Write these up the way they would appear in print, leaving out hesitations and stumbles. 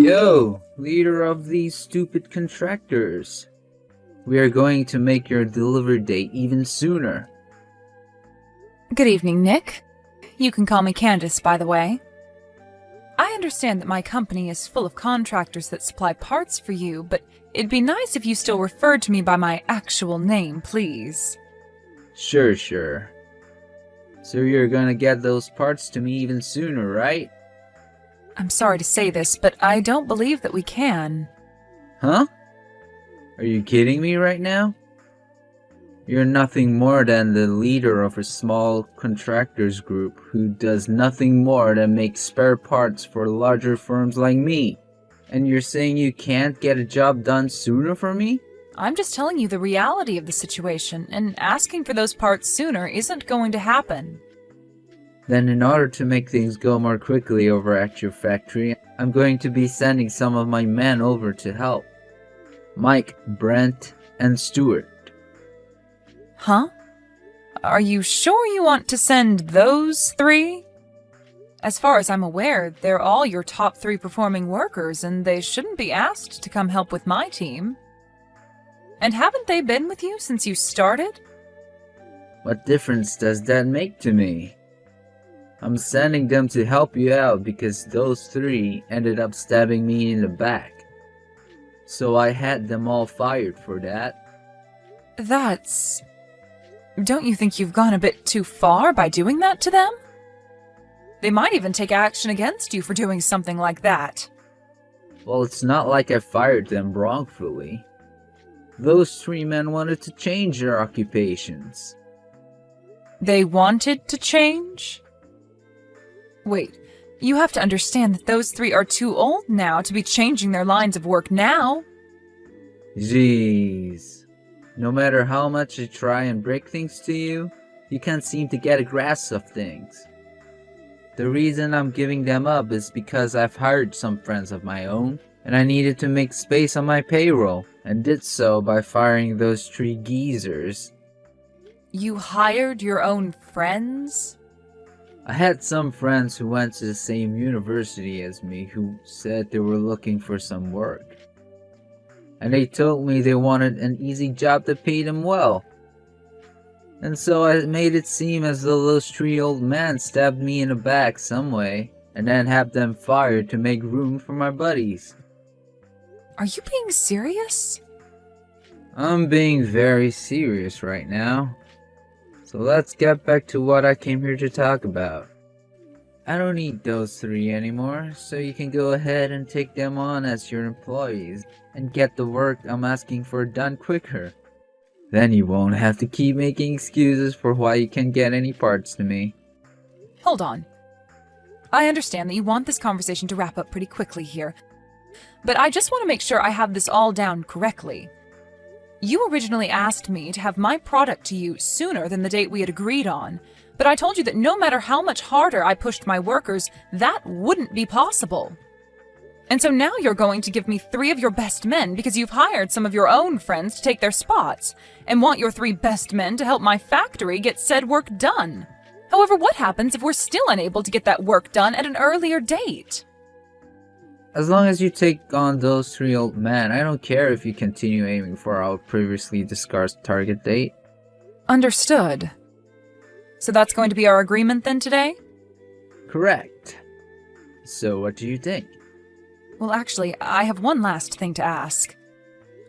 Yo, leader of these stupid contractors. We are going to make your delivery date even sooner. Good evening, Nick. You can call me Candace, by the way. I understand that my company is full of contractors that supply parts for you, but it'd be nice if you still referred to me by my actual name, please. Sure. So you're gonna get those parts to me even sooner, right? I'm sorry to say this, but I don't believe that we can. Huh? Are you kidding me right now? You're nothing more than the leader of a small contractors group who does nothing more than make spare parts for larger firms like me. And you're saying you can't get a job done sooner for me? I'm just telling you the reality of the situation, and asking for those parts sooner isn't going to happen. Then in order to make things go more quickly over at your factory, I'm going to be sending some of my men over to help. Mike, Brent, and Stuart. Huh? Are you sure you want to send those three? As far as I'm aware, they're all your top 3 performing workers, and they shouldn't be asked to come help with my team. And haven't they been with you since you started? What difference does that make to me? I'm sending them to help you out because those 3 ended up stabbing me in the back. So I had them all fired for that. Don't you think you've gone a bit too far by doing that to them? They might even take action against you for doing something like that. Well, it's not like I fired them wrongfully. Those 3 men wanted to change their occupations. They wanted to change? Wait, you have to understand that those 3 are too old now to be changing their lines of work now. Jeez. No matter how much I try and break things to you, you can't seem to get a grasp of things. The reason I'm giving them up is because I've hired some friends of my own, and I needed to make space on my payroll, and did so by firing those 3 geezers. You hired your own friends? I had some friends who went to the same university as me who said they were looking for some work. And they told me they wanted an easy job that paid them well. And so I made it seem as though those 3 old men stabbed me in the back some way, and then had them fired to make room for my buddies. Are you being serious? I'm being very serious right now. So let's get back to what I came here to talk about. I don't need those 3 anymore, so you can go ahead and take them on as your employees and get the work I'm asking for done quicker. Then you won't have to keep making excuses for why you can't get any parts to me. Hold on. I understand that you want this conversation to wrap up pretty quickly here, but I just want to make sure I have this all down correctly. You originally asked me to have my product to you sooner than the date we had agreed on, but I told you that no matter how much harder I pushed my workers, that wouldn't be possible. And so now you're going to give me 3 of your best men because you've hired some of your own friends to take their spots, and want your 3 best men to help my factory get said work done. However, what happens if we're still unable to get that work done at an earlier date? As long as you take on those 3 old men, I don't care if you continue aiming for our previously discussed target date. Understood. So that's going to be our agreement then today? Correct. So what do you think? Well, actually, I have one last thing to ask.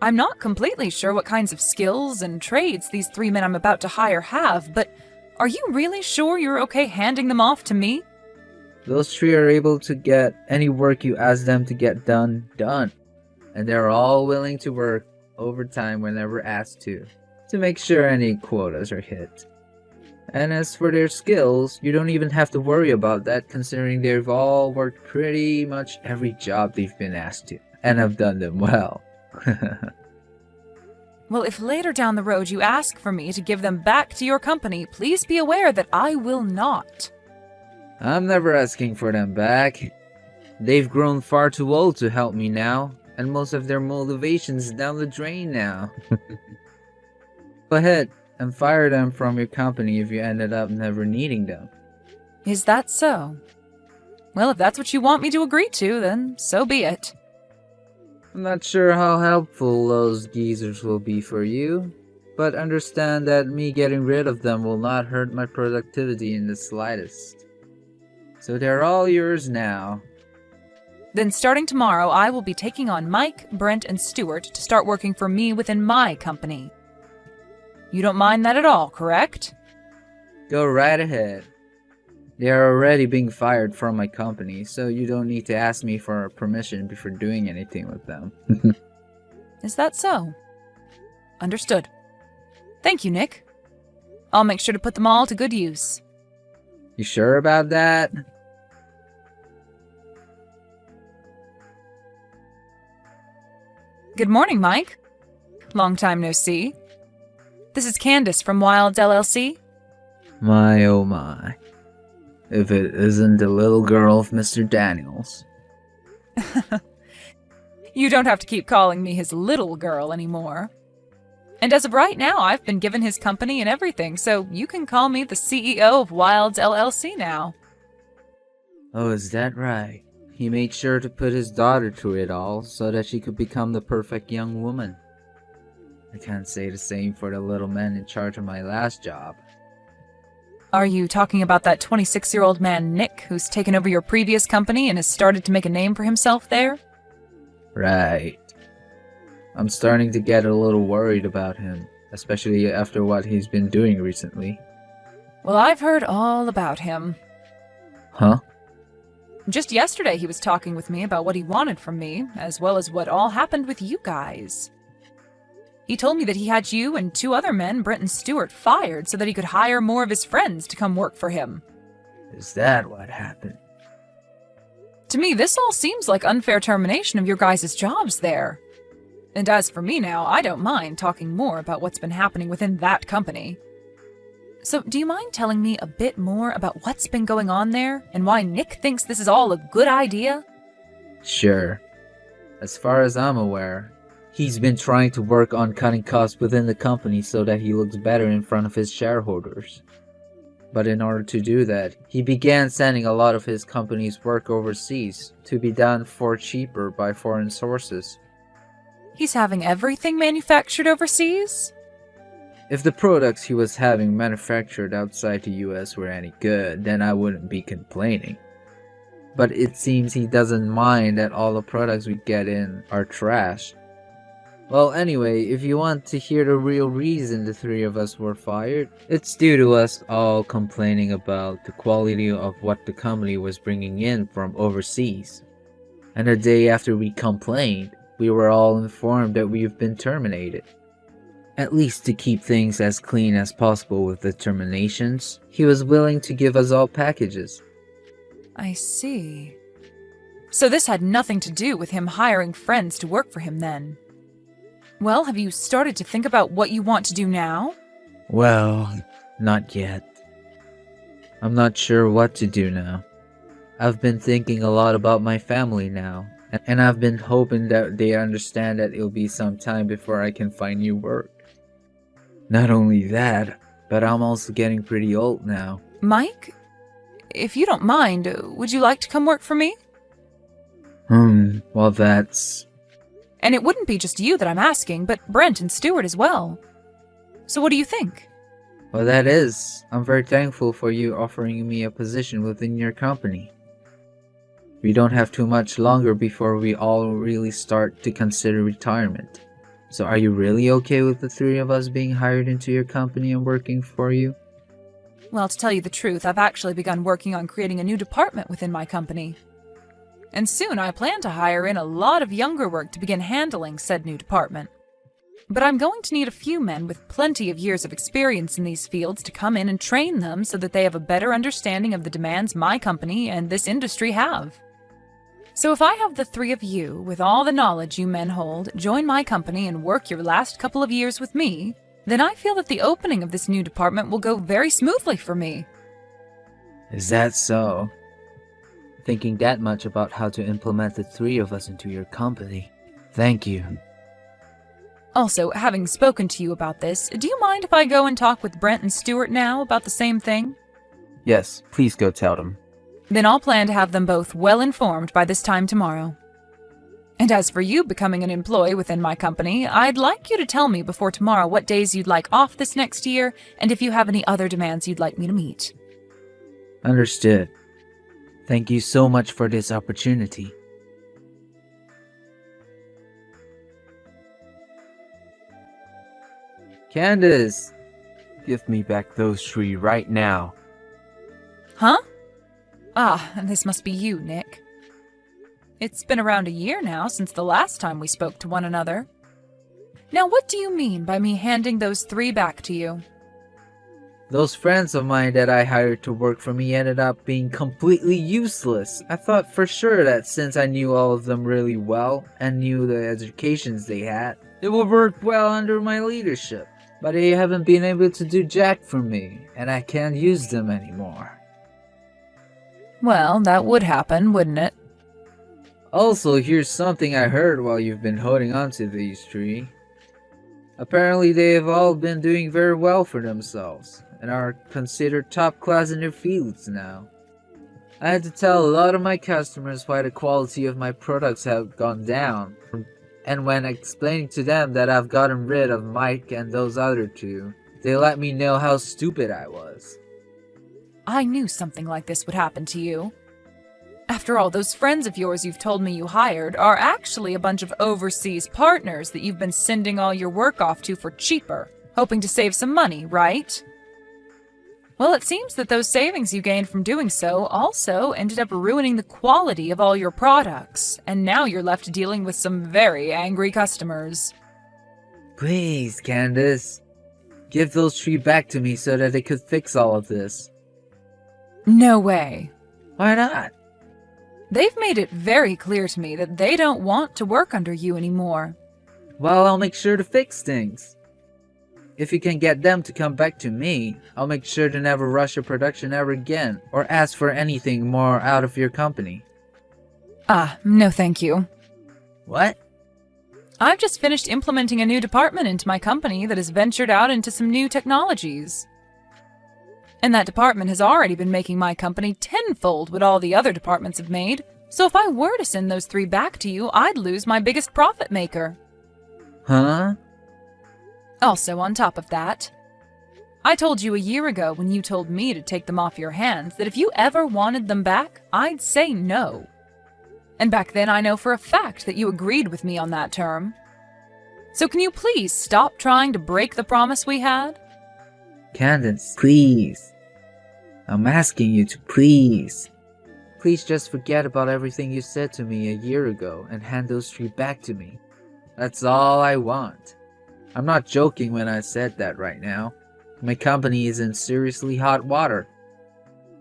I'm not completely sure what kinds of skills and trades these 3 men I'm about to hire have, but are you really sure you're okay handing them off to me? Those 3 are able to get any work you ask them to get done. And they're all willing to work overtime whenever asked to make sure any quotas are hit. And as for their skills, you don't even have to worry about that considering they've all worked pretty much every job they've been asked to, and have done them well. Well, if later down the road you ask for me to give them back to your company, please be aware that I will not. I'm never asking for them back. They've grown far too old to help me now, and most of their motivation's down the drain now. Go ahead and fire them from your company if you ended up never needing them. Is that so? Well, if that's what you want me to agree to, then so be it. I'm not sure how helpful those geezers will be for you, but understand that me getting rid of them will not hurt my productivity in the slightest. So they're all yours now. Then starting tomorrow, I will be taking on Mike, Brent, and Stuart to start working for me within my company. You don't mind that at all, correct? Go right ahead. They are already being fired from my company, so you don't need to ask me for permission before doing anything with them. Is that so? Understood. Thank you, Nick. I'll make sure to put them all to good use. You sure about that? Good morning, Mike. Long time no see. This is Candace from Wilds LLC. My oh my. If it isn't the little girl of Mr. Daniels. You don't have to keep calling me his little girl anymore. And as of right now, I've been given his company and everything, so you can call me the CEO of Wilds LLC now. Oh, is that right? He made sure to put his daughter through it all so that she could become the perfect young woman. I can't say the same for the little man in charge of my last job. Are you talking about that 26-year-old man, Nick, who's taken over your previous company and has started to make a name for himself there? Right. I'm starting to get a little worried about him, especially after what he's been doing recently. Well, I've heard all about him. Huh? Just yesterday he was talking with me about what he wanted from me, as well as what all happened with you guys. He told me that he had you and 2 other men, Brent and Stuart, fired so that he could hire more of his friends to come work for him. Is that what happened? To me, this all seems like unfair termination of your guys' jobs there. And as for me now, I don't mind talking more about what's been happening within that company. So, do you mind telling me a bit more about what's been going on there, and why Nick thinks this is all a good idea? Sure. As far as I'm aware, he's been trying to work on cutting costs within the company so that he looks better in front of his shareholders. But in order to do that, he began sending a lot of his company's work overseas to be done for cheaper by foreign sources. He's having everything manufactured overseas? If the products he was having manufactured outside the US were any good, then I wouldn't be complaining. But it seems he doesn't mind that all the products we get in are trash. Well, anyway, if you want to hear the real reason the 3 of us were fired, it's due to us all complaining about the quality of what the company was bringing in from overseas. And the day after we complained, we were all informed that we've been terminated. At least to keep things as clean as possible with the terminations, he was willing to give us all packages. I see. So this had nothing to do with him hiring friends to work for him then? Well, have you started to think about what you want to do now? Well, not yet. I'm not sure what to do now. I've been thinking a lot about my family now, and I've been hoping that they understand that it'll be some time before I can find new work. Not only that, but I'm also getting pretty old now. Mike, if you don't mind, would you like to come work for me? Well that's... And it wouldn't be just you that I'm asking, but Brent and Stuart as well. So what do you think? Well, that is. I'm very thankful for you offering me a position within your company. We don't have too much longer before we all really start to consider retirement. So are you really okay with the 3 of us being hired into your company and working for you? Well, to tell you the truth, I've actually begun working on creating a new department within my company. And soon I plan to hire in a lot of younger work to begin handling said new department. But I'm going to need a few men with plenty of years of experience in these fields to come in and train them so that they have a better understanding of the demands my company and this industry have. So if I have the 3 of you, with all the knowledge you men hold, join my company and work your last couple of years with me, then I feel that the opening of this new department will go very smoothly for me. Is that so? Thinking that much about how to implement the 3 of us into your company. Thank you. Also, having spoken to you about this, do you mind if I go and talk with Brent and Stuart now about the same thing? Yes, please go tell them. Then I'll plan to have them both well informed by this time tomorrow. And as for you becoming an employee within my company, I'd like you to tell me before tomorrow what days you'd like off this next year, and if you have any other demands you'd like me to meet. Understood. Thank you so much for this opportunity. Candace! Give me back those three right now. Huh? Ah, this must be you, Nick. It's been around a year now since the last time we spoke to one another. Now, what do you mean by me handing those three back to you? Those friends of mine that I hired to work for me ended up being completely useless. I thought for sure that since I knew all of them really well and knew the educations they had, it would work well under my leadership. But they haven't been able to do jack for me, and I can't use them anymore. Well, that would happen, wouldn't it? Also, here's something I heard while you've been holding on to these three. Apparently they have all been doing very well for themselves, and are considered top class in their fields now. I had to tell a lot of my customers why the quality of my products have gone down, and when explaining to them that I've gotten rid of Mike and those other two, they let me know how stupid I was. I knew something like this would happen to you. After all, those friends of yours you've told me you hired are actually a bunch of overseas partners that you've been sending all your work off to for cheaper, hoping to save some money, right? Well, it seems that those savings you gained from doing so also ended up ruining the quality of all your products, and now you're left dealing with some very angry customers. Please, Candace. Give those three back to me so that they could fix all of this. No way. Why not? They've made it very clear to me that they don't want to work under you anymore. Well, I'll make sure to fix things. If you can get them to come back to me, I'll make sure to never rush a production ever again, or ask for anything more out of your company. Ah, no thank you. What? I've just finished implementing a new department into my company that has ventured out into some new technologies. And that department has already been making my company tenfold what all the other departments have made, so if I were to send those three back to you, I'd lose my biggest profit maker. Huh? Also, on top of that, I told you a year ago when you told me to take them off your hands that if you ever wanted them back, I'd say no. And back then I know for a fact that you agreed with me on that term. So can you please stop trying to break the promise we had? Candace, please. I'm asking you to please. Please just forget about everything you said to me a year ago and hand those three back to me. That's all I want. I'm not joking when I said that right now. My company is in seriously hot water.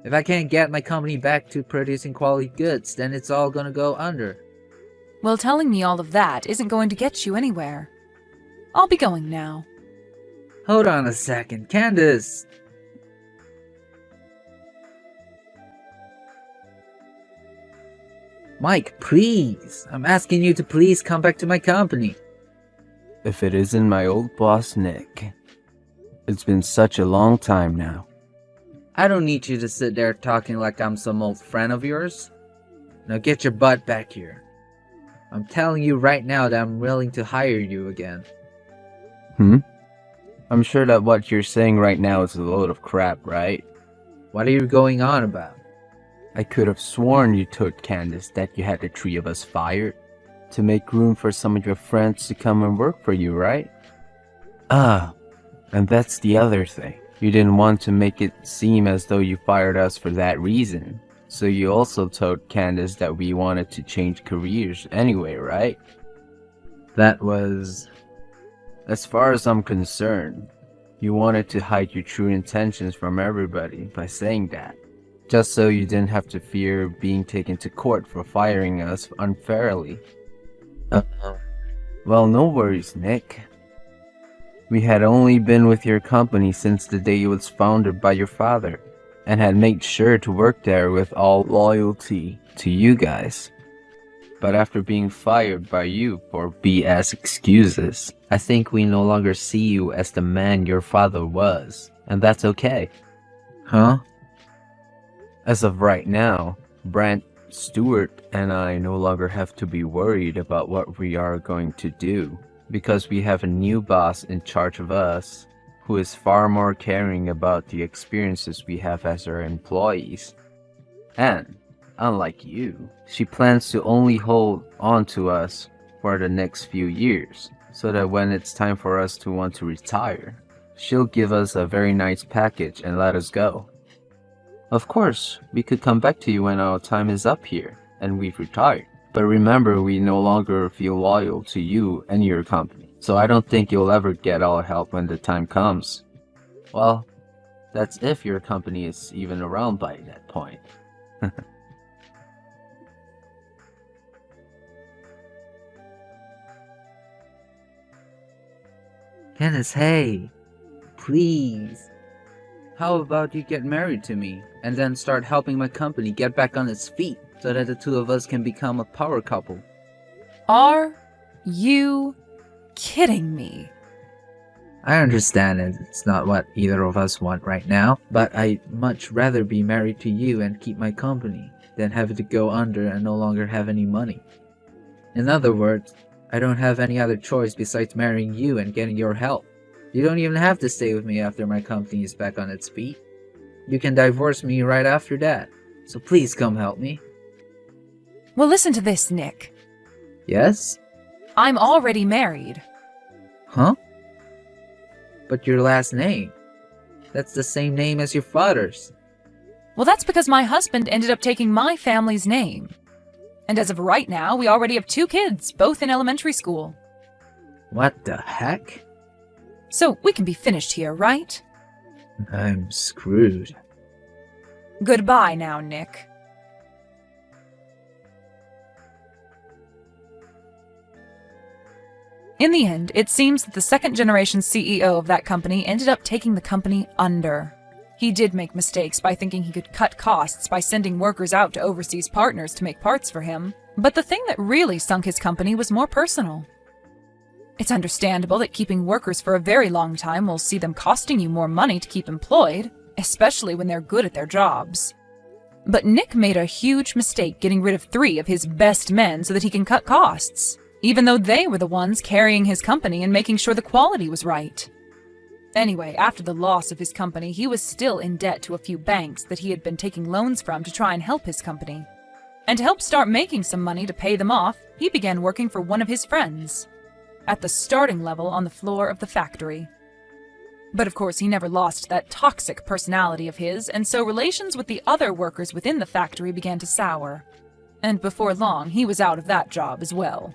If I can't get my company back to producing quality goods, then it's all gonna go under. Well, telling me all of that isn't going to get you anywhere. I'll be going now. Hold on a second, Candace! Mike, please! I'm asking you to please come back to my company. If it isn't my old boss, Nick. It's been such a long time now. I don't need you to sit there talking like I'm some old friend of yours. Now get your butt back here. I'm telling you right now that I'm willing to hire you again. I'm sure that what you're saying right now is a load of crap, right? What are you going on about? I could have sworn you told Candace that you had the three of us fired to make room for some of your friends to come and work for you, right? Ah, and that's the other thing. You didn't want to make it seem as though you fired us for that reason. So you also told Candace that we wanted to change careers anyway, right? That was... As far as I'm concerned, you wanted to hide your true intentions from everybody by saying that. Just so you didn't have to fear being taken to court for firing us unfairly. Well, no worries, Nick. We had only been with your company since the day it was founded by your father, and had made sure to work there with all loyalty to you guys. But after being fired by you for BS excuses, I think we no longer see you as the man your father was, and that's okay. Huh? As of right now, Brent Stuart and I no longer have to be worried about what we are going to do, because we have a new boss in charge of us, who is far more caring about the experiences we have as our employees. And, unlike you, she plans to only hold on to us for the next few years, so that when it's time for us to want to retire, she'll give us a very nice package and let us go. Of course, we could come back to you when our time is up here and we've retired. But remember, we no longer feel loyal to you and your company, so I don't think you'll ever get our help when the time comes. Well, that's if your company is even around by that point. Candace, hey, please. How about you get married to me and then start helping my company get back on its feet so that the two of us can become a power couple? Are you kidding me? I understand it's not what either of us want right now, but I'd much rather be married to you and keep my company than have it go under and no longer have any money. In other words, I don't have any other choice besides marrying you and getting your help. You don't even have to stay with me after my company is back on its feet. You can divorce me right after that. So please come help me. Well, listen to this, Nick. Yes? I'm already married. Huh? But your last name? That's the same name as your father's. Well, that's because my husband ended up taking my family's name. And as of right now, we already have 2 kids, both in elementary school. What the heck? So we can be finished here, right? I'm screwed. Goodbye now, Nick. In the end, it seems that the second-generation CEO of that company ended up taking the company under. He did make mistakes by thinking he could cut costs by sending workers out to overseas partners to make parts for him, but the thing that really sunk his company was more personal. It's understandable that keeping workers for a very long time will see them costing you more money to keep employed, especially when they're good at their jobs. But Nick made a huge mistake getting rid of 3 of his best men so that he can cut costs, even though they were the ones carrying his company and making sure the quality was right. Anyway, after the loss of his company, he was still in debt to a few banks that he had been taking loans from to try and help his company. And to help start making some money to pay them off, he began working for one of his friends, at the starting level on the floor of the factory. But of course, he never lost that toxic personality of his, and so relations with the other workers within the factory began to sour. And before long, he was out of that job as well.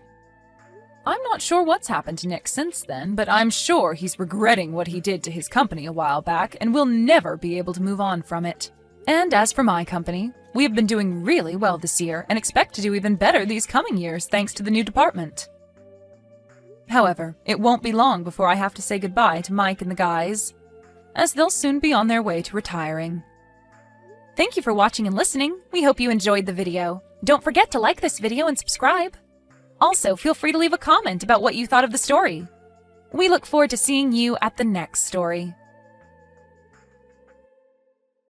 I'm not sure what's happened to Nick since then, but I'm sure he's regretting what he did to his company a while back and will never be able to move on from it. And as for my company, we have been doing really well this year and expect to do even better these coming years thanks to the new department. However, it won't be long before I have to say goodbye to Mike and the guys, as they'll soon be on their way to retiring. Thank you for watching and listening. We hope you enjoyed the video. Don't forget to like this video and subscribe. Also, feel free to leave a comment about what you thought of the story. We look forward to seeing you at the next story.